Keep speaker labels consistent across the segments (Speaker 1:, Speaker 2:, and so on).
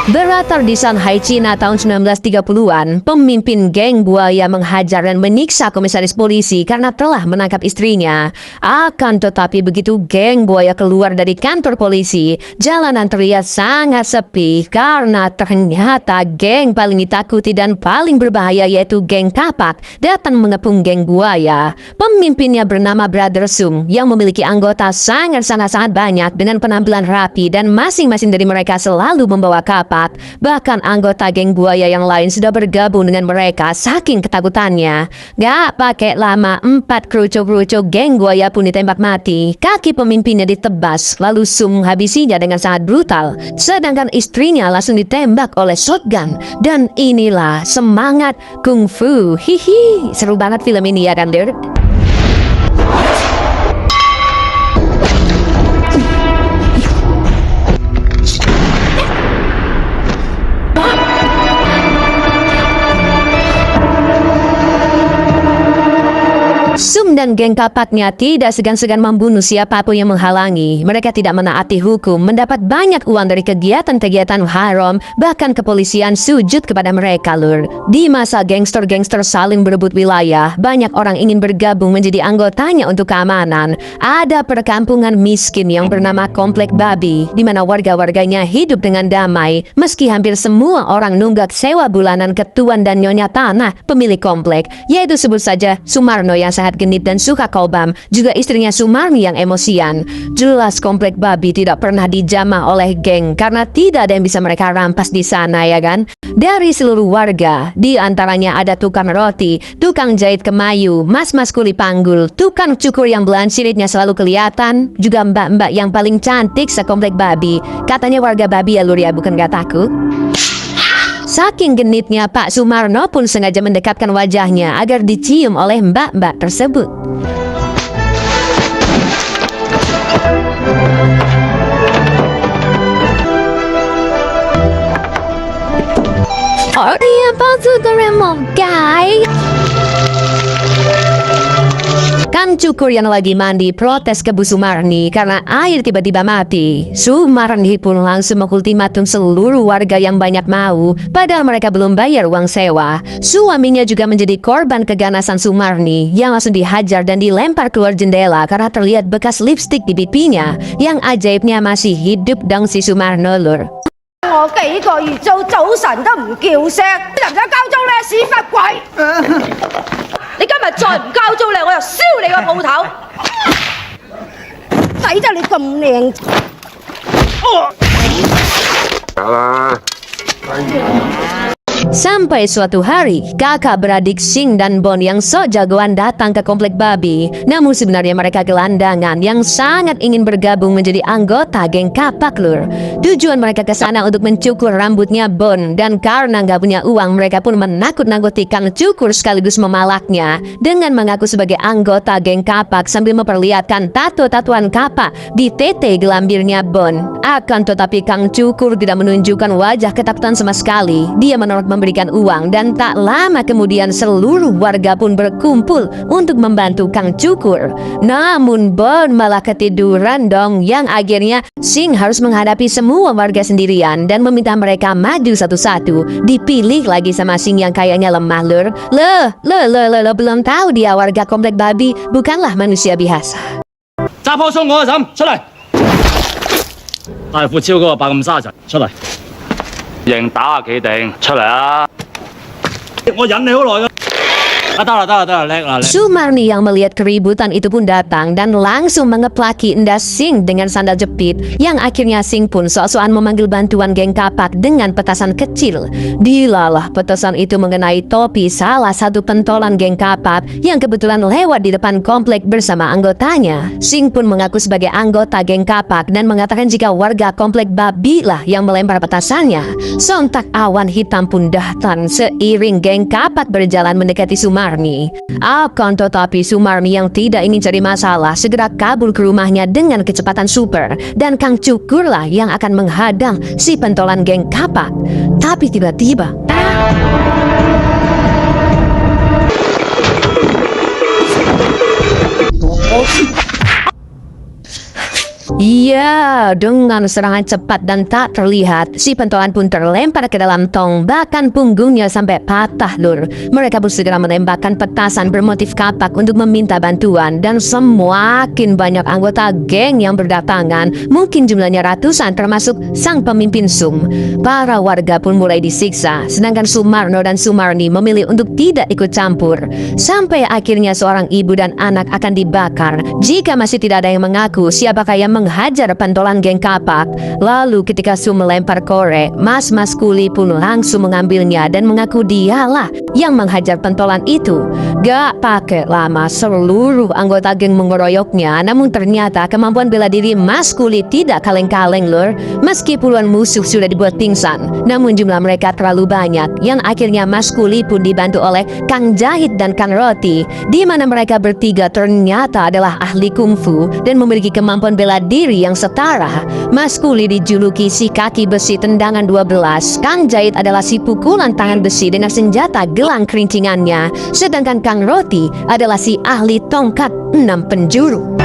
Speaker 1: Berlatar di Shanghai, China tahun 1930-an, pemimpin geng buaya menghajar dan menyiksa komisaris polisi karena telah menangkap istrinya. Akan tetapi begitu geng buaya keluar dari kantor polisi, jalanan terlihat sangat sepi karena ternyata geng paling ditakuti dan paling berbahaya yaitu geng kapak datang mengepung geng buaya. Pemimpinnya bernama Brother Sung yang memiliki anggota sangat banyak dengan penampilan rapi dan masing-masing dari mereka selalu membawa kapak. Bahkan anggota geng buaya yang lain sudah bergabung dengan mereka saking ketakutannya. Gak pakai lama, 4 kerucuk-kerucuk geng buaya pun ditembak mati. Kaki pemimpinnya ditebas, lalu Sung menghabisinya dengan sangat brutal. Sedangkan istrinya langsung ditembak oleh shotgun. Dan inilah semangat kungfu. Hihi, seru banget film ini ya kan, Dir? Sung dan geng kapaknya tidak segan-segan membunuh siapapun yang menghalangi. Mereka tidak menaati hukum, mendapat banyak uang dari kegiatan-kegiatan haram, bahkan kepolisian sujud kepada mereka, lur. Di masa gangster-gangster saling berebut wilayah, banyak orang ingin bergabung menjadi anggotanya untuk keamanan. Ada perkampungan miskin yang bernama Komplek Babi, di mana warga-warganya hidup dengan damai, meski hampir semua orang nunggak sewa bulanan ke tuan dan nyonya tanah pemilik komplek, yaitu sebut saja Sumarno yang sangat genit dan suka kobam, juga istrinya Sumarni yang emosian. Jelas Komplek Babi tidak pernah dijamah oleh geng karena tidak ada yang bisa mereka rampas di sana, ya kan? Dari seluruh warga, di antaranya ada tukang roti, tukang jahit kemayu, mas-mas kuli panggul, tukang cukur yang belahan siripnya selalu kelihatan, juga mbak-mbak yang paling cantik sekomplek Babi. Katanya warga Babi ya, lur, ya, bukan kataku. Saking genitnya, Pak Sumarno pun sengaja mendekatkan wajahnya agar dicium oleh mbak-mbak tersebut. Oh, iya, Pak Sumarno, guys. Kang Cukur yang lagi mandi protes ke Bu Sumarni karena air tiba-tiba mati. Sumarni pun langsung mengultimatum seluruh warga yang banyak mau, padahal mereka belum bayar uang sewa. Suaminya juga menjadi korban keganasan Sumarni yang langsung dihajar dan dilempar keluar jendela karena terlihat bekas lipstik di pipinya. Yang ajaibnya masih hidup dong si Sumarno, lur.
Speaker 2: 我幾個月租早晨都唔叫聲，你唔使交租咧，屎忽鬼！你今日再唔交租咧，我就燒你個鋪頭！抵得你咁靚。
Speaker 3: 好啦。
Speaker 1: Sampai suatu hari, kakak beradik Sing dan Bon yang sok jagoan datang ke Komplek Babi. Namun sebenarnya mereka gelandangan yang sangat ingin bergabung menjadi anggota geng kapak, lur. Tujuan mereka ke sana untuk mencukur rambutnya Bon, dan karena nggak punya uang, mereka pun menakut-nakuti Kang Cukur sekaligus memalaknya dengan mengaku sebagai anggota geng kapak sambil memperlihatkan tato-tatuan kapak di tete gelambirnya Bon. Akan tetapi Kang Cukur tidak menunjukkan wajah ketakutan sama sekali. Dia menolak memberikan uang dan tak lama kemudian seluruh warga pun berkumpul untuk membantu Kang Cukur. Namun Bon malah ketiduran dong, yang akhirnya Sing harus menghadapi semua warga sendirian dan meminta mereka maju satu-satu. Dipilih lagi sama Sing yang kayaknya lemah, lur. Lo belum tahu dia warga Komplek Babi, bukanlah manusia biasa.
Speaker 4: 揸棵松嗰個嬸出嚟，大副超嗰個白咁沙塵出嚟。
Speaker 3: 認打下企定，出嚟啊！
Speaker 4: 我忍你好耐㗎。得啦，叻啦。
Speaker 1: Sumarni yang melihat keributan itu pun datang dan langsung mengeplaki endas Sing dengan sandal jepit, yang akhirnya Sing pun sok-sokan memanggil bantuan geng kapak dengan petasan kecil. Dilalah petasan itu mengenai topi salah satu pentolan geng kapak yang kebetulan lewat di depan komplek bersama anggotanya. Sing pun mengaku sebagai anggota geng kapak dan mengatakan jika warga Komplek Babi lah yang melempar petasannya. Sontak awan hitam pun datang seiring geng kapak berjalan mendekati Sumarni. Akan tetapi Sumarni yang tidak ingin cari masalah segera kabur ke rumahnya dengan kecepatan super, dan Kang Cukur lah yang akan menghadang si pentolan geng kapak. Tapi tiba-tiba Iya, dengan serangan cepat dan tak terlihat, si pentolan pun terlempar ke dalam tong, bahkan punggungnya sampai patah, Lur. Mereka pun segera menembakkan petasan bermotif kapak untuk meminta bantuan, dan semakin banyak anggota geng yang berdatangan, mungkin jumlahnya ratusan termasuk sang pemimpin Sum. Para warga pun mulai disiksa, sedangkan Sumarno dan Sumarni memilih untuk tidak ikut campur. Sampai akhirnya seorang ibu dan anak akan dibakar jika masih tidak ada yang mengaku siapakah yang menghajar pentolan geng kapak. Lalu ketika Sum melempar korek, mas-mas kuli pun langsung mengambilnya dan mengaku dialah yang menghajar pentolan itu. Gak pakai lama, seluruh anggota geng mengeroyoknya, namun ternyata kemampuan bela diri mas kuli tidak kaleng-kaleng, Lur. Meski puluhan musuh sudah dibuat pingsan, namun jumlah mereka terlalu banyak, yang akhirnya mas kuli pun dibantu oleh Kang Jahit dan Kang Roti, di mana mereka bertiga ternyata adalah ahli kungfu dan memiliki kemampuan bela diri yang setara. Mas Kuli dijuluki si kaki besi tendangan 12, Kang Jahit adalah si pukulan tangan besi dengan senjata gelang kerincingannya, sedangkan Kang Roti adalah si ahli tongkat 6 penjuru.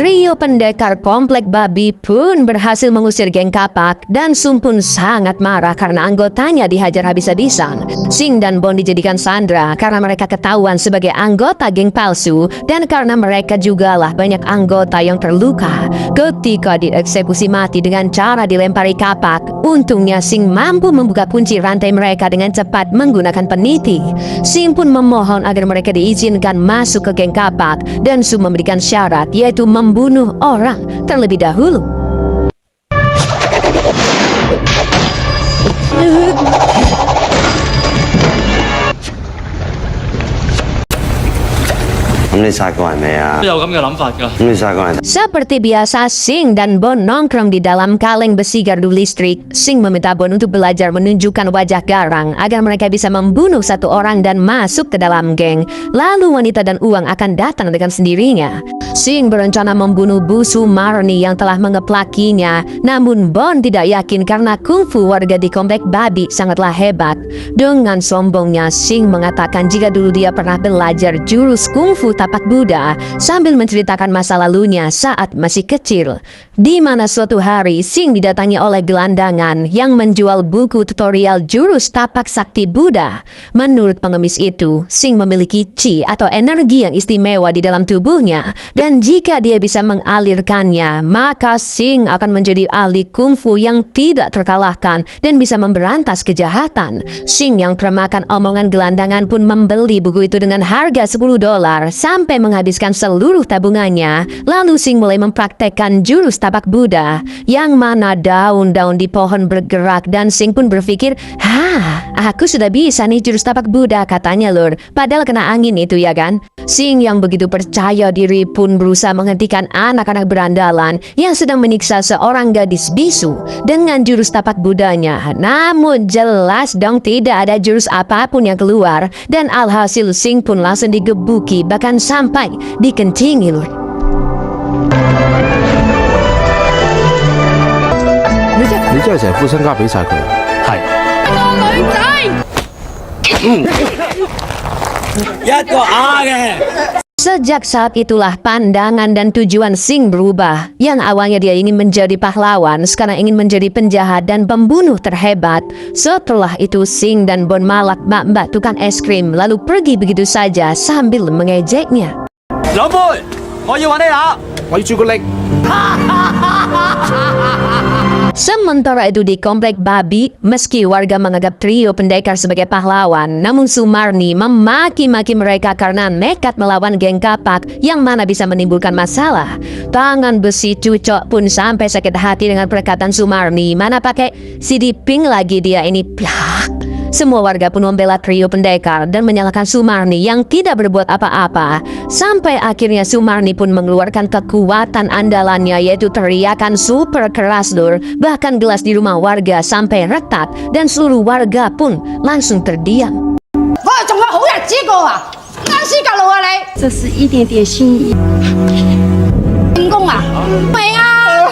Speaker 1: Trio pendekar komplek babi pun berhasil mengusir geng kapak, dan Sum pun sangat marah karena anggotanya dihajar habis-habisan. Sing dan Bon dijadikan sandera karena mereka ketahuan sebagai anggota geng palsu, dan karena mereka jugalah banyak anggota yang terluka ketika dieksekusi mati dengan cara dilempari kapak. Untungnya Sing mampu membuka kunci rantai mereka dengan cepat menggunakan peniti. Sing pun memohon agar mereka diizinkan masuk ke geng kapak, dan Sum memberikan syarat, yaitu membunuh orang terlebih dahulu. Seperti biasa, Sing dan Bon nongkrong di dalam kaleng besi gardu listrik. Sing meminta Bon untuk belajar menunjukkan wajah garang agar mereka bisa membunuh satu orang dan masuk ke dalam geng. Lalu wanita dan uang akan datang dengan sendirinya. Sing berencana membunuh Bu Sumarni yang telah mengeplakinya, namun Bon tidak yakin karena kungfu warga di komplek babi sangatlah hebat. Dengan sombongnya, Sing mengatakan jika dulu dia pernah belajar jurus kungfu tapak Buddha sambil menceritakan masa lalunya saat masih kecil. Di mana suatu hari Sing didatangi oleh gelandangan yang menjual buku tutorial jurus tapak sakti Buddha. Menurut pengemis itu, Sing memiliki chi atau energi yang istimewa di dalam tubuhnya, dan jika dia bisa mengalirkannya, maka Sing akan menjadi ahli kungfu yang tidak terkalahkan dan bisa memberantas kejahatan. Sing yang termakan omongan gelandangan pun membeli buku itu dengan harga $10 sampai menghabiskan seluruh tabungannya. Lalu Sing mulai mempraktekkan jurus tapak Buddha, yang mana daun-daun di pohon bergerak, dan Sing pun berpikir, aku sudah bisa nih jurus tapak Buddha, katanya, Lur. Padahal kena angin itu, ya kan? Sing yang begitu percaya diri pun berusaha menghentikan anak-anak berandalan yang sedang menyiksa seorang gadis bisu dengan jurus tapak Buddhanya. Namun jelas dong tidak ada jurus apapun yang keluar, dan alhasil Sing pun langsung digebuki, bahkan sampai dikencingi, Lur.
Speaker 5: 你真係成副身家俾晒佢。係。一個啞嘅。
Speaker 1: Sejak saat itulah pandangan dan tujuan Sing berubah. Yang awalnya dia ingin menjadi pahlawan, sekarang ingin menjadi penjahat dan pembunuh terhebat. Setelah itu Sing dan Bon malak mbak-mbak tukang es krim, lalu pergi begitu saja sambil mengejeknya.
Speaker 4: 老妹，我要揾你啦！
Speaker 5: 我要朱古力。
Speaker 1: Sementara itu di komplek babi, meski warga menganggap trio pendekar sebagai pahlawan, namun Sumarni memaki-maki mereka karena nekat melawan geng kapak yang mana bisa menimbulkan masalah. Tangan besi Cucok pun sampai sakit hati dengan perkataan Sumarni, mana pakai si Diping lagi dia ini. Semua warga pun membela trio pendekar dan menyalahkan Sumarni yang tidak berbuat apa-apa. Sampai akhirnya Sumarni pun mengeluarkan kekuatan andalannya, yaitu teriakan super keras, Lur. Bahkan gelas di rumah warga sampai retak dan seluruh warga pun langsung terdiam.
Speaker 2: 我仲有好日子過啊！啱先隔路啊你！
Speaker 6: 这是一点点心意。
Speaker 2: 成功啊？未啊！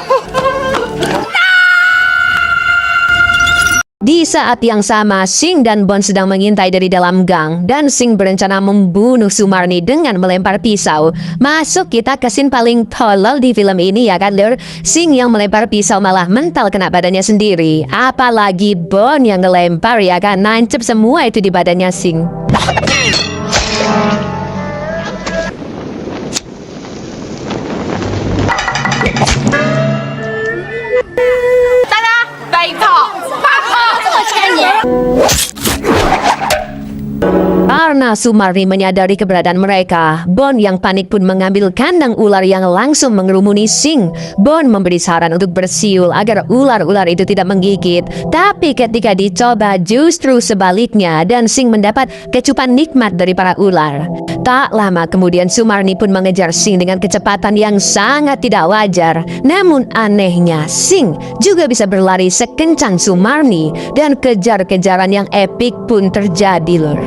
Speaker 1: Di saat yang sama, Sing dan Bon sedang mengintai dari dalam gang dan Sing berencana membunuh Sumarni dengan melempar pisau. Masuk kita ke scene paling tolol di film ini ya kan lur. Sing yang melempar pisau malah mental kena badannya sendiri. Apalagi Bon yang ngelempar ya kan, nancep semua itu di badannya Sing. Karena Sumarni menyadari keberadaan mereka, Bon yang panik pun mengambil kandang ular yang langsung mengerumuni Sing. Bon memberi saran untuk bersiul agar ular-ular itu tidak menggigit. Tapi ketika dicoba justru sebaliknya dan Sing mendapat kecupan nikmat dari para ular. Tak lama kemudian Sumarni pun mengejar Sing dengan kecepatan yang sangat tidak wajar. Namun anehnya Sing juga bisa berlari sekencang Sumarni dan kejar-kejaran yang epik pun terjadi lur.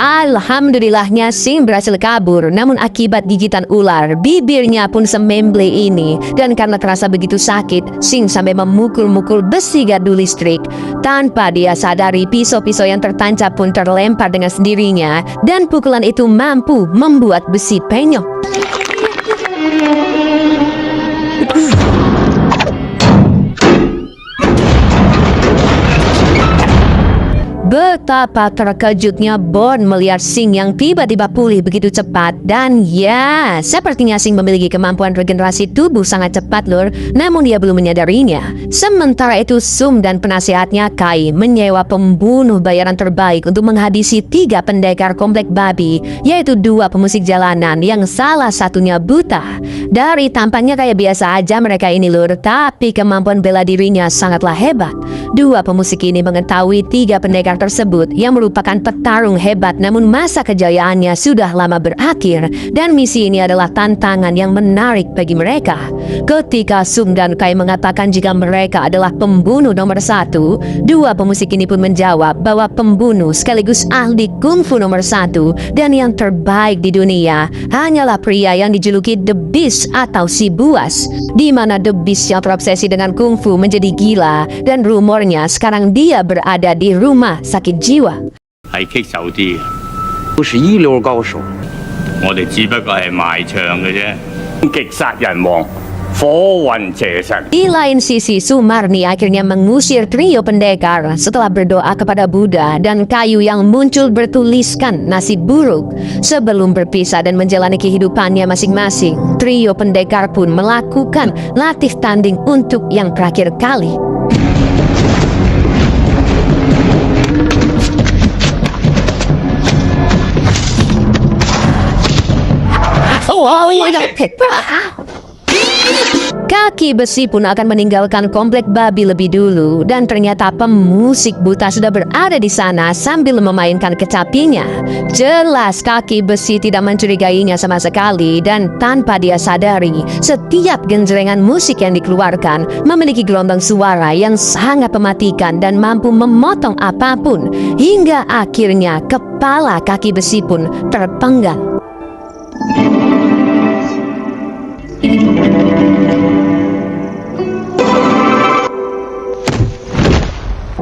Speaker 1: Alhamdulillahnya Sing berhasil kabur, namun akibat gigitan ular, bibirnya pun sememble ini. Dan karena terasa begitu sakit, Sing sampai memukul-mukul besi gardu listrik. Tanpa dia sadari, pisau-pisau yang tertancap pun terlempar dengan sendirinya. Dan pukulan itu mampu membuat besi penyok. Betapa terkejutnya Bon melihat Sing yang tiba-tiba pulih begitu cepat. Dan ya, sepertinya Sing memiliki kemampuan regenerasi tubuh sangat cepat lur, namun dia belum menyadarinya. Sementara itu Sum dan penasehatnya Kai menyewa pembunuh bayaran terbaik untuk menghabisi 3 pendekar komplek babi, yaitu 2 pemusik jalanan yang salah satunya buta. Dari tampangnya kayak biasa aja mereka ini lur, tapi kemampuan bela dirinya sangatlah hebat. 2 pemusik ini mengetahui 3 pendekar tersebut yang merupakan petarung hebat, namun masa kejayaannya sudah lama berakhir dan misi ini adalah tantangan yang menarik bagi mereka. Ketika Sum dan Kai mengatakan jika mereka adalah pembunuh nomor 1, 2 pemusik ini pun menjawab bahwa pembunuh sekaligus ahli kungfu nomor 1 dan yang terbaik di dunia hanyalah pria yang dijuluki The Beast atau si buas, di mana The Beast yang terobsesi dengan kungfu menjadi gila dan rumornya sekarang dia berada di rumah sakit jiwa.
Speaker 3: 係棘手啲嘅，
Speaker 5: 都是一流高手。
Speaker 3: 我哋只不過係賣唱嘅啫。極殺人王，火雲邪神。
Speaker 1: Di lain sisi, Sumarni akhirnya mengusir trio pendekar setelah berdoa kepada Buddha dan kayu yang muncul bertuliskan nasib buruk. Sebelum berpisah dan menjalani kehidupannya masing-masing, trio pendekar pun melakukan latih tanding untuk yang terakhir kali. Kaki besi pun akan meninggalkan komplek babi lebih dulu dan ternyata pemusik buta sudah berada di sana sambil memainkan kecapinya. Jelas kaki besi tidak mencurigainya sama sekali dan tanpa dia sadari, setiap genjrengan musik yang dikeluarkan memiliki gelombang suara yang sangat mematikan dan mampu memotong apapun hingga akhirnya kepala kaki besi pun terpenggal.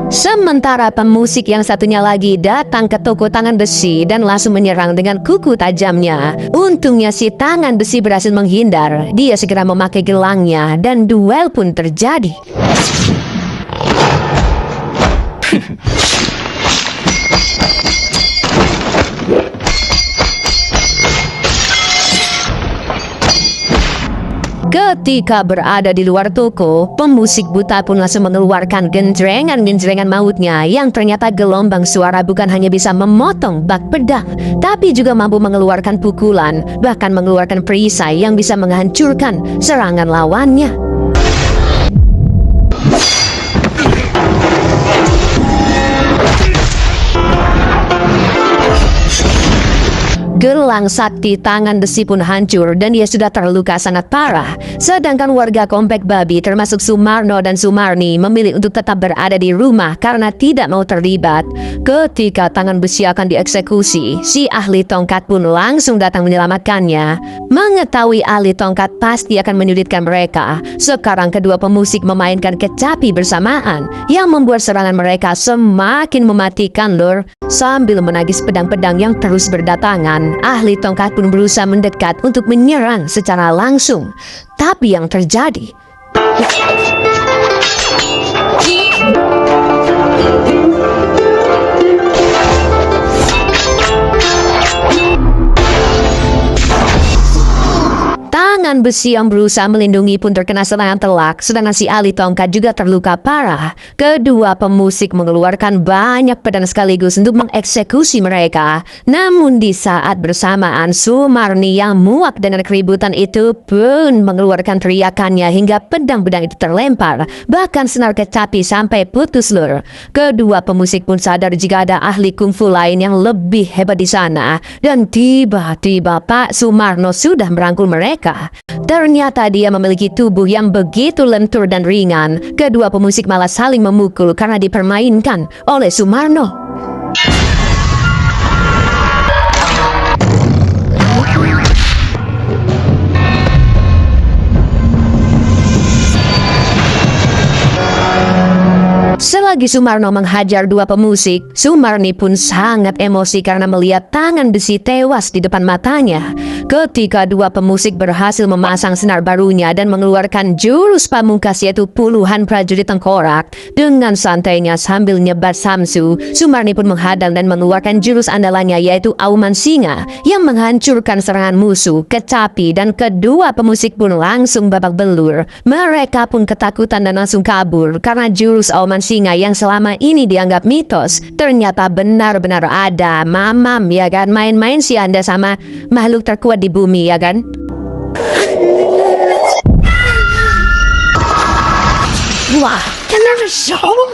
Speaker 1: Sementara pemusik yang satunya lagi datang ke toko tangan besi dan langsung menyerang dengan kuku tajamnya. Untungnya si tangan besi berhasil menghindar. Dia segera memakai gelangnya dan duel pun terjadi. Ketika berada di luar toko, pemusik buta pun langsung mengeluarkan genjrengan-genjrengan mautnya yang ternyata gelombang suara bukan hanya bisa memotong bak pedang, tapi juga mampu mengeluarkan pukulan, bahkan mengeluarkan perisai yang bisa menghancurkan serangan lawannya. Gelang sakti tangan besi pun hancur dan dia sudah terluka sangat parah. Sedangkan warga komplek babi termasuk Sumarno dan Sumarni memilih untuk tetap berada di rumah karena tidak mau terlibat. Ketika tangan besi akan dieksekusi, si ahli tongkat pun langsung datang menyelamatkannya. Mengetahui ahli tongkat pasti akan menyulitkan mereka, sekarang kedua pemusik memainkan kecapi bersamaan yang membuat serangan mereka semakin mematikan lur. Sambil menagis pedang-pedang yang terus berdatangan, ahli tongkat pun berusaha mendekat untuk menyerang secara langsung. Tapi yang terjadi, tangan besi yang berusaha melindungi pun terkena serangan telak, sedangkan si ahli tongkat juga terluka parah. Kedua pemusik mengeluarkan banyak pedang sekaligus untuk mengeksekusi mereka. Namun di saat bersamaan, Sumarni yang muak dengan keributan itu pun mengeluarkan teriakannya hingga pedang-pedang itu terlempar. Bahkan senar kecapi sampai putus lur. Kedua pemusik pun sadar jika ada ahli kungfu lain yang lebih hebat di sana. Dan tiba-tiba Pak Sumarno sudah merangkul mereka. Ternyata dia memiliki tubuh yang begitu lentur dan ringan. Kedua pemusik malah saling memukul karena dipermainkan oleh Sumarno. Selagi Sumarno menghajar dua pemusik, Sumarni pun sangat emosi karena melihat tangan besi tewas di depan matanya. Ketika dua pemusik berhasil memasang senar barunya dan mengeluarkan jurus pamungkas yaitu puluhan prajurit tengkorak, dengan santainya sambil nyebat samsu, Sumarni pun menghadang dan mengeluarkan jurus andalannya yaitu auman singa yang menghancurkan serangan musuh, kecapi, dan kedua pemusik pun langsung babak belur. Mereka pun ketakutan dan langsung kabur karena jurus auman singa yang selama ini dianggap mitos ternyata benar-benar ada. Mamam ya kan, main-main si Anda sama makhluk terkuat di bumi ya kan. Wah,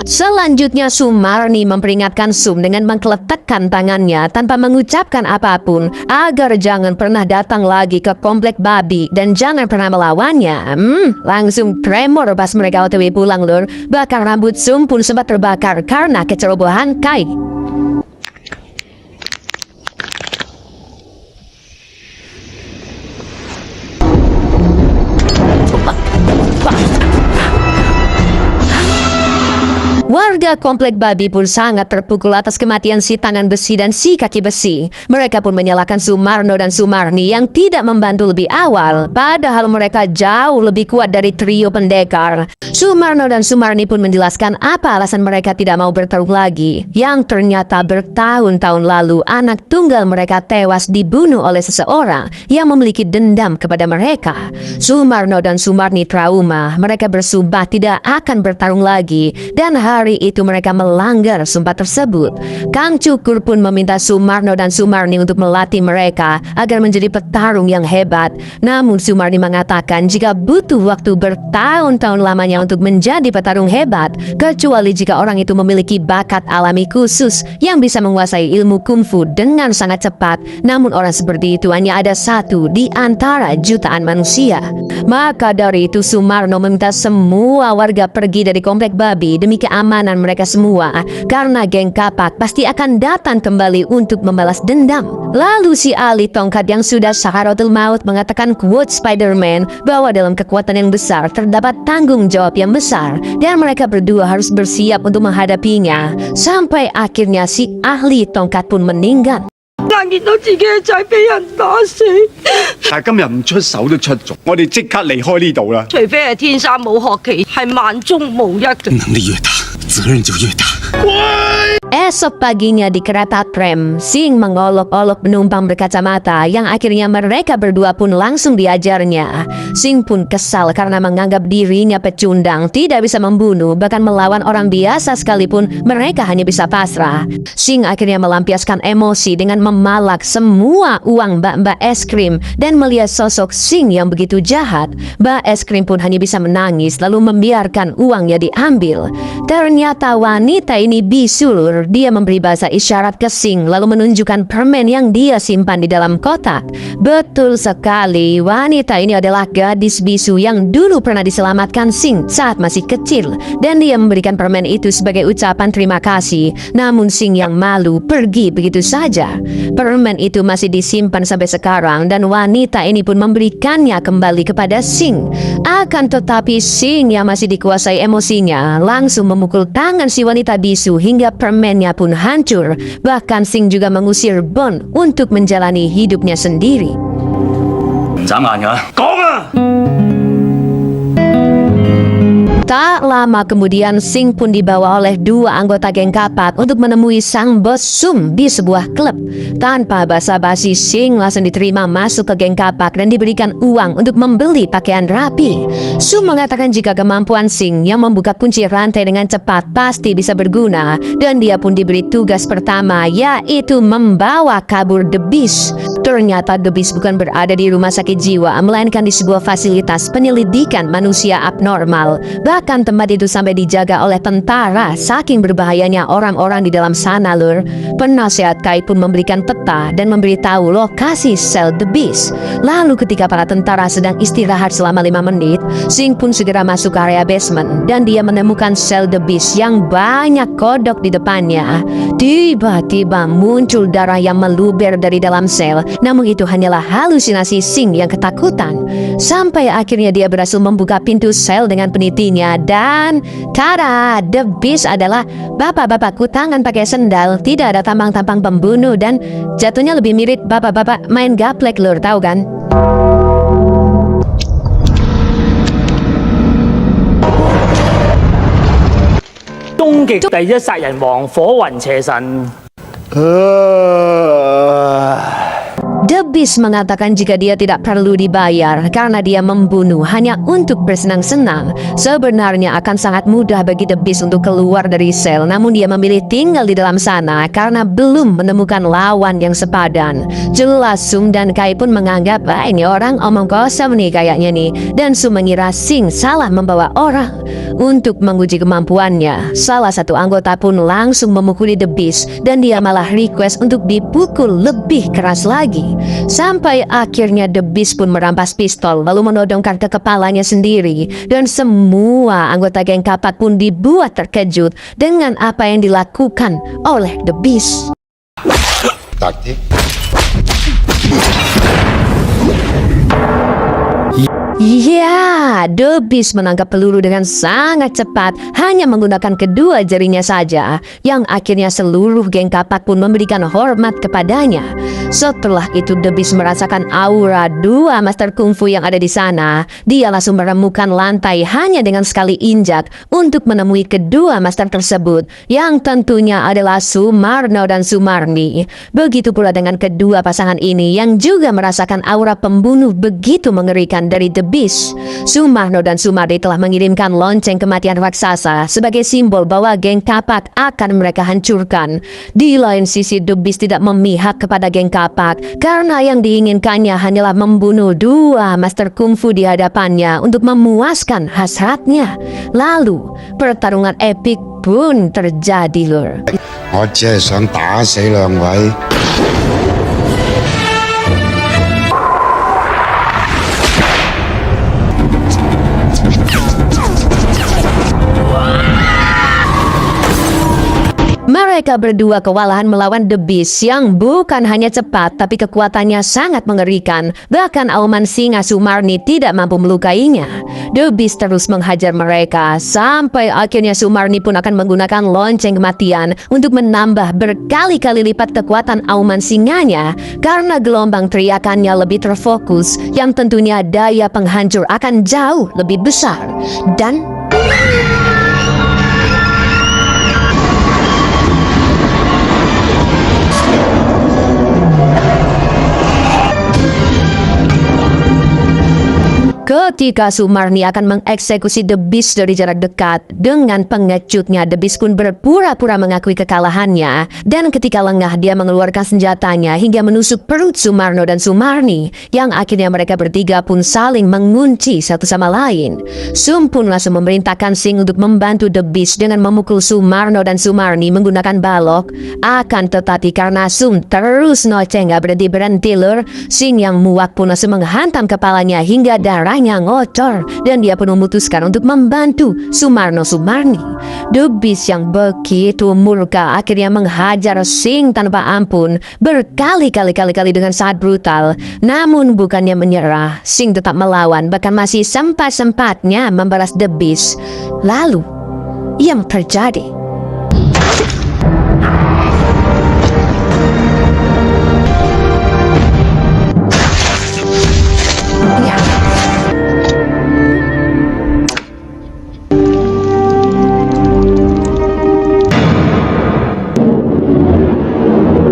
Speaker 1: selanjutnya Sumarni memperingatkan Sum dengan mengkeletakkan tangannya tanpa mengucapkan apapun agar jangan pernah datang lagi ke komplek babi dan jangan pernah melawannya. Langsung tremor pas mereka OTW pulang lur. Bahkan rambut Sum pun sempat terbakar karena kecerobohan Kai. Warga komplek babi pun sangat terpukul atas kematian si tangan besi dan si kaki besi. Mereka pun menyalahkan Sumarno dan Sumarni yang tidak membantu lebih awal, padahal mereka jauh lebih kuat dari trio pendekar. Sumarno dan Sumarni pun menjelaskan apa alasan mereka tidak mau bertarung lagi, yang ternyata bertahun-tahun lalu anak tunggal mereka tewas dibunuh oleh seseorang yang memiliki dendam kepada mereka. Sumarno dan Sumarni trauma, mereka bersumpah tidak akan bertarung lagi, dan hari itu mereka melanggar sumpah tersebut. Kang Cukur pun meminta Sumarno dan Sumarni untuk melatih mereka agar menjadi petarung yang hebat. Namun Sumarni mengatakan jika butuh waktu bertahun-tahun lamanya untuk menjadi petarung hebat, kecuali jika orang itu memiliki bakat alami khusus yang bisa menguasai ilmu kungfu dengan sangat cepat. Namun orang seperti itu hanya ada satu di antara jutaan manusia. Maka dari itu Sumarno meminta semua warga pergi dari komplek babi demi keamanan mereka semua, karena geng kapak pasti akan datang kembali untuk membalas dendam. Lalu si ahli tongkat yang sudah sakaratul maut mengatakan quote Spider-Man bahwa dalam kekuatan yang besar terdapat tanggung jawab yang besar dan mereka berdua harus bersiap untuk menghadapinya. Sampai akhirnya si ahli tongkat pun meninggal.
Speaker 2: 眼見到自己嘅仔俾人打死，
Speaker 6: 但係今日唔出手都出咗，我哋即刻離開呢度啦。
Speaker 2: 除非係天生冇學期，係萬中無一嘅。
Speaker 6: 能力越大，責任就越大。
Speaker 1: Esok paginya di kereta tram, Sing mengolok-olok penumpang berkacamata yang akhirnya mereka berdua pun langsung diajarnya. Sing pun kesal karena menganggap dirinya pecundang, tidak bisa membunuh, bahkan melawan orang biasa sekalipun mereka hanya bisa pasrah. Sing akhirnya melampiaskan emosi dengan memalak semua uang mbak-mbak es krim dan melihat sosok Sing yang begitu jahat. Mbak es krim pun hanya bisa menangis lalu membiarkan uangnya diambil. Ternyata wanita ini bisu lur. Dia memberi bahasa isyarat ke Sing lalu menunjukkan permen yang dia simpan di dalam kotak. Betul sekali, wanita ini adalah gadis bisu yang dulu pernah diselamatkan Sing saat masih kecil. Dan dia memberikan permen itu sebagai ucapan terima kasih. Namun Sing yang malu pergi begitu saja. Permen itu masih disimpan sampai sekarang dan wanita ini pun memberikannya kembali kepada Sing. Akan tetapi Sing yang masih dikuasai emosinya langsung memukul tangan si wanita bisu hingga permennya pun hancur. Bahkan Sing juga mengusir Bon untuk menjalani hidupnya sendiri.
Speaker 4: 唔眨眼㗎，講啊！
Speaker 1: Tak lama kemudian Sing pun dibawa oleh dua anggota geng Kapak untuk menemui sang bos Sum di sebuah klub. Tanpa basa-basi Sing langsung diterima masuk ke geng Kapak dan diberikan uang untuk membeli pakaian rapi. Sum mengatakan jika kemampuan Sing yang membuka kunci rantai dengan cepat pasti bisa berguna dan dia pun diberi tugas pertama yaitu membawa kabur The Beast. Ternyata The Beast bukan berada di rumah sakit jiwa melainkan di sebuah fasilitas penyelidikan manusia abnormal. Bahkan tempat itu sampai dijaga oleh tentara saking berbahayanya orang-orang di dalam sana lur. Penasehat Kai pun memberikan peta dan memberitahu lokasi sel The Beast. Lalu ketika para tentara sedang istirahat selama 5 menit, Sing pun segera masuk ke area basement dan dia menemukan sel The Beast yang banyak kodok di depannya. Tiba-tiba muncul darah yang meluber dari dalam sel, namun itu hanyalah halusinasi Sing yang ketakutan. Sampai akhirnya dia berhasil membuka pintu sel dengan penitinya. Dan tada, The Beast adalah bapak-bapakku tangan pakai sendal, tidak ada tampang-tampang pembunuh dan jatuhnya lebih mirip bapak-bapak main gaplek lur, tahu kan?
Speaker 7: 終極第一殺人王火雲邪神。
Speaker 1: The Beast mengatakan jika dia tidak perlu dibayar karena dia membunuh hanya untuk bersenang-senang. Sebenarnya akan sangat mudah bagi The Beast untuk keluar dari sel, namun dia memilih tinggal di dalam sana karena belum menemukan lawan yang sepadan. Jelas Sum dan Kai pun menganggap ini orang omong kosong nih kayaknya nih, dan Sum mengira Sing salah membawa orang. Untuk menguji kemampuannya, salah satu anggota pun langsung memukuli The Beast dan dia malah request untuk dipukul lebih keras lagi. Sampai akhirnya The Beast pun merampas pistol lalu menodongkan ke kepalanya sendiri dan semua anggota geng Kapak pun dibuat terkejut dengan apa yang dilakukan oleh The Beast.
Speaker 8: Taktik.
Speaker 1: Ya, The Beast menangkap peluru dengan sangat cepat, hanya menggunakan kedua jarinya saja, yang akhirnya seluruh geng Kapak pun memberikan hormat kepadanya. Setelah itu The Beast merasakan aura dua master kungfu yang ada di sana. Dia langsung meremukan lantai hanya dengan sekali injak untuk menemui kedua master tersebut, yang tentunya adalah Sumarno dan Sumarni. Begitu pula dengan kedua pasangan ini yang juga merasakan aura pembunuh begitu mengerikan dari The Beast. Sumarno dan Sumarni telah mengirimkan lonceng kematian raksasa sebagai simbol bahwa geng Kapak akan mereka hancurkan. Di lain sisi The Beast tidak memihak kepada geng Kapak karena yang diinginkannya hanyalah membunuh dua master kungfu di hadapannya untuk memuaskan hasratnya. Lalu pertarungan epik pun terjadi lur.
Speaker 8: 我只係想打死兩位。
Speaker 1: Mereka berdua kewalahan melawan The Beast yang bukan hanya cepat tapi kekuatannya sangat mengerikan. Bahkan auman singa Sumarni tidak mampu melukainya. The Beast terus menghajar mereka sampai akhirnya Sumarni pun akan menggunakan lonceng kematian untuk menambah berkali-kali lipat kekuatan auman singanya. Karena gelombang teriakannya lebih terfokus, yang tentunya daya penghancur akan jauh lebih besar. Dan Ketika Sumarni akan mengeksekusi The Beast dari jarak dekat, dengan pengecutnya The Beast pun berpura-pura mengakui kekalahannya, dan ketika lengah dia mengeluarkan senjatanya hingga menusuk perut Sumarno dan Sumarni, yang akhirnya mereka bertiga pun saling mengunci satu sama lain. Sum pun langsung memerintahkan Sing untuk membantu The Beast dengan memukul Sumarno dan Sumarni menggunakan balok. Akan tetapi karena Sum terus noceh nggak berhenti lur, Sing yang muak pun langsung menghantam kepalanya hingga darahnya ngocor, dan dia pun memutuskan untuk membantu Sumarni. The Beast yang begitu murka akhirnya menghajar Sing tanpa ampun berkali-kali dengan sangat brutal. Namun bukannya menyerah, Sing tetap melawan, bahkan masih sempat-sempatnya membalas The Beast. Lalu yang terjadi,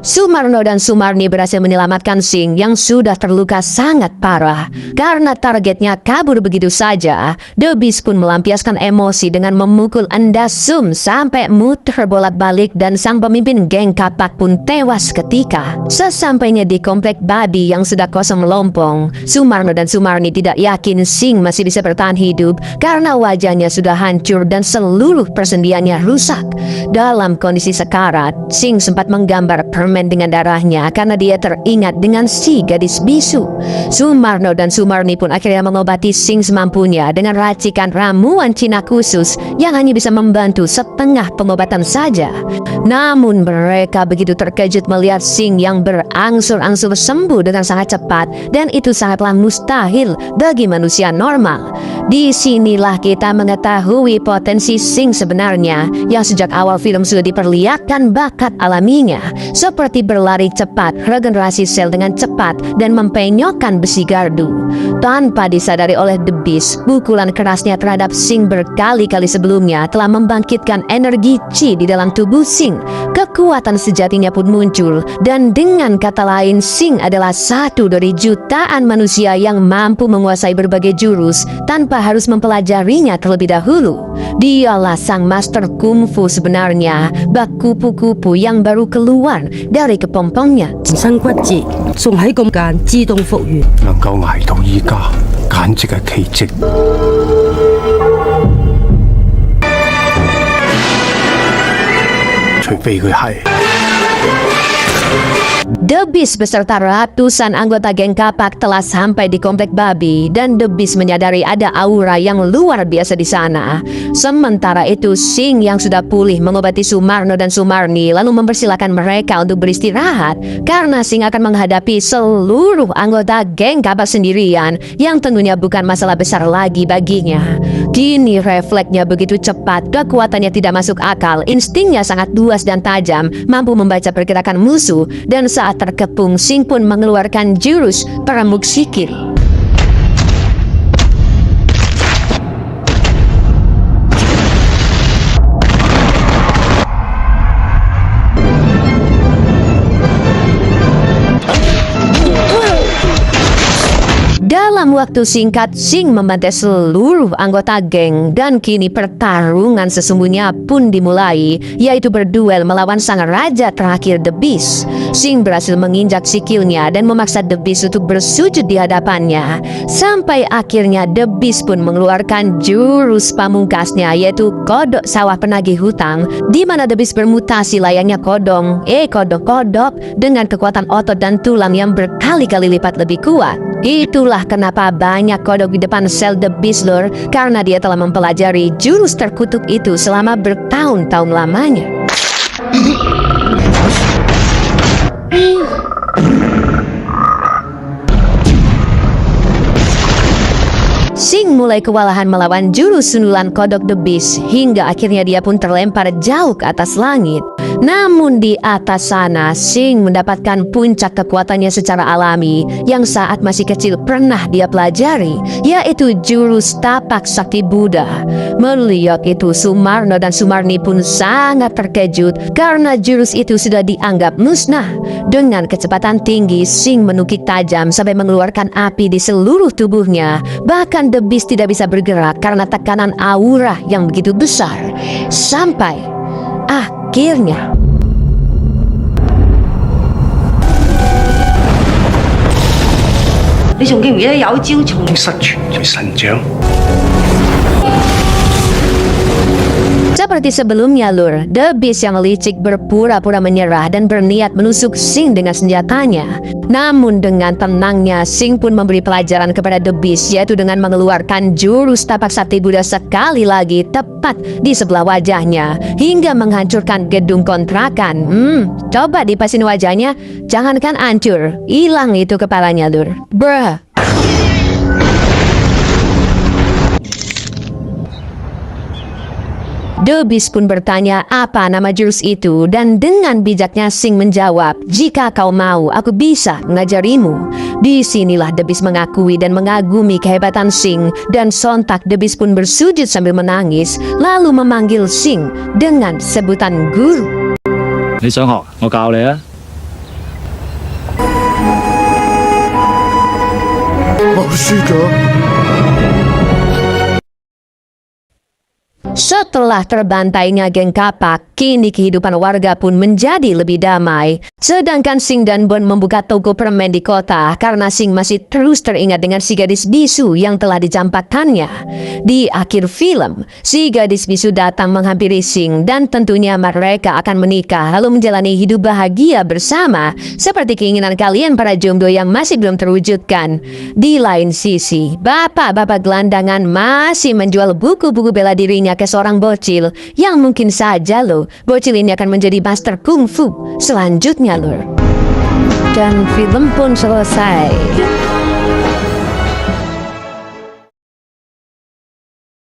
Speaker 1: Sumarno dan Sumarni berhasil menyelamatkan Sing yang sudah terluka sangat parah. Karena targetnya kabur begitu saja, The Beast pun melampiaskan emosi dengan memukul endas Sum sampai muter bolak-balik, dan sang pemimpin geng kapak pun tewas ketika. Sesampainya di komplek babi yang sudah kosong melompong, Sumarno dan Sumarni tidak yakin Sing masih bisa bertahan hidup karena wajahnya sudah hancur dan seluruh persendiannya rusak. Dalam kondisi sekarat, Sing sempat menggambar permen dengan darahnya karena dia teringat dengan si gadis bisu. Sumarno dan Sumarni pun akhirnya mengobati Sing semampunya dengan racikan ramuan Cina khusus yang hanya bisa membantu setengah pengobatan saja. Namun mereka begitu terkejut melihat Sing yang berangsur-angsur sembuh dengan sangat cepat, dan itu sangatlah mustahil bagi manusia normal. Disinilah kita mengetahui potensi Sing sebenarnya, yang sejak awal film sudah diperlihatkan bakat alaminya, seperti berlari cepat, regenerasi sel dengan cepat, dan mempenyokkan besi gardu. Tanpa disadari oleh The Beast, pukulan kerasnya terhadap Sing berkali-kali sebelumnya telah membangkitkan energi Chi di dalam tubuh Sing. Kekuatan sejatinya pun muncul, dan dengan kata lain, Sing adalah satu dari jutaan manusia yang mampu menguasai berbagai jurus tanpa harus mempelajarinya terlebih dahulu. Dialah sang master kungfu sebenarnya, bak kupu-kupu yang baru keluar dari kepompongnya.
Speaker 9: 身骨折，仲喺咁間自動復原。
Speaker 6: 能夠捱到依家，簡直係奇蹟。除非佢係。
Speaker 1: The Beast beserta ratusan anggota geng kapak telah sampai di komplek babi, dan The Beast menyadari ada aura yang luar biasa di sana. Sementara itu, Sing yang sudah pulih mengobati Sumarno dan Sumarni lalu mempersilahkan mereka untuk beristirahat karena Sing akan menghadapi seluruh anggota geng kapak sendirian, yang tentunya bukan masalah besar lagi baginya. Kini refleksnya begitu cepat, kekuatannya tidak masuk akal, instingnya sangat luas dan tajam, mampu membaca pergerakan musuh, dan saat terkepung, Sing pun mengeluarkan jurus Pramuk Sikil. Dalam waktu singkat, Sing membantai seluruh anggota geng, dan kini pertarungan sesungguhnya pun dimulai, yaitu berduel melawan sang raja terakhir The Beast. Sing berhasil menginjak sikilnya dan memaksa The Beast untuk bersujud di hadapannya. Sampai akhirnya The Beast pun mengeluarkan jurus pamungkasnya, yaitu Kodok Sawah Penagih Hutang, di mana The Beast bermutasi layaknya kodok dengan kekuatan otot dan tulang yang berkali-kali lipat lebih kuat. Itulah kenapa banyak kodok di depan sel The Beast lor, karena dia telah mempelajari jurus terkutuk itu selama bertahun-tahun lamanya. Sing mulai kewalahan melawan jurus sundulan kodok The Beast, hingga akhirnya dia pun terlempar jauh ke atas langit. Namun di atas sana, Sing mendapatkan puncak kekuatannya secara alami yang saat masih kecil pernah dia pelajari, yaitu jurus tapak sakti Buddha. Melihat itu, Sumarno dan Sumarni pun sangat terkejut karena jurus itu sudah dianggap musnah. Dengan kecepatan tinggi, Sing menukik tajam sampai mengeluarkan api di seluruh tubuhnya. Bahkan The Beast tidak bisa bergerak karena tekanan aura yang begitu besar. Sampai akhirnya
Speaker 2: 你仲記唔記得有一招從
Speaker 6: 失傳在神掌。
Speaker 1: seperti sebelumnya, Lur, The Beast yang licik berpura-pura menyerah dan berniat menusuk Sing dengan senjatanya. Namun dengan tenangnya, Sing pun memberi pelajaran kepada The Beast, yaitu dengan mengeluarkan jurus tapak sakti Buddha sekali lagi tepat di sebelah wajahnya hingga menghancurkan gedung kontrakan. Coba dipasin wajahnya, jangankan hancur, hilang itu kepalanya, Lur. Bruh. The Beast pun bertanya apa nama jurus itu, dan dengan bijaknya Sing menjawab, "Jika kau mau, aku bisa mengajarimu." Disinilah The Beast mengakui dan mengagumi kehebatan Sing, dan sontak The Beast pun bersujud sambil menangis, lalu memanggil Sing dengan sebutan guru.
Speaker 4: 你想學，我教你啊！
Speaker 5: 我輸咗。
Speaker 1: Setelah terbantainya geng kapak, kini kehidupan warga pun menjadi lebih damai. Sedangkan Sing dan Bon membuka toko permen di kota karena Sing masih terus teringat dengan si gadis bisu yang telah dicampakkannya. Di akhir film, si gadis bisu datang menghampiri Sing dan tentunya mereka akan menikah lalu menjalani hidup bahagia bersama seperti keinginan kalian para jomblo yang masih belum terwujudkan. Di lain sisi, bapak-bapak gelandangan masih menjual buku-buku bela dirinya ke seorang bocil yang mungkin saja loh bocil ini akan menjadi master kungfu selanjutnya, Lur. Dan film pun selesai.